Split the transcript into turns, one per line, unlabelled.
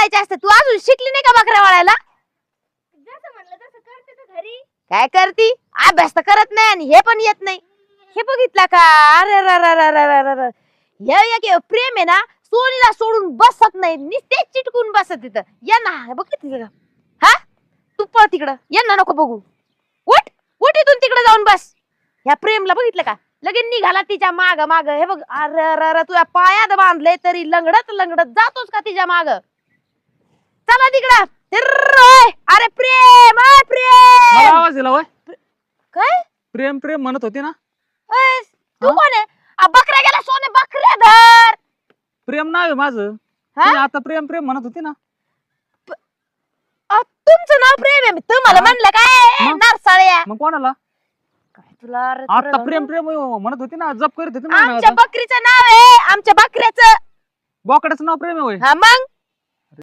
वळायचे असते. तू अजून शिकली नाही का बकऱ्या वळायला?
जसं म्हणलं तसं करते तर घरी.
काय करती? अभ्यास तर करत नाही आणि हे पण येत नाही. हे बघितलं का? अरे हे एक प्रेम आहे ना, सोनीला सोडून बसत नाही, नुसतेच चिटकून बसत तिथं. या ना, बघितलं का? हा, तू पळ तिकडं, यांना नको बघू. उठ उठ इथून तिकडे जाऊन बस. ह्या प्रेमला बघितलं का? लगेच निघाला तिच्या माग माग. हे बघ, अरे तुझ्या पायात बांधले तरी लंगडत लंगडत जातोस का तिच्या माग? चला तिकडं. अरे प्रेम,
मला
प्रेम.
आवाज दिला होय.
काय?
प्रेम प्रेम म्हणत होती ना.
ओय, तू
हा?
कोण आहे? बकऱ्या गेला सोने, बकऱ्या धर.
प्रेम नाव आहे माझं.
हा?
तुम्ही आता प्रेम प्रेम म्हणत होती ना.
तुमचं नाव प्रेम आहे? तुम्हाला
हा?
म्हणलं काय
मग?
नारसाळ्या?
मग कोणाला?
काय तुला अरे
आता
तुला-
प्रेम प्रेम म्हणत होती ना. जप करीत होती ना
आमच्या
नावाचं.
बकरीचं नाव आहे, आमच्या बकऱ्याचं.
बोकड्याचं नाव प्रेम आहे होय.
हा मग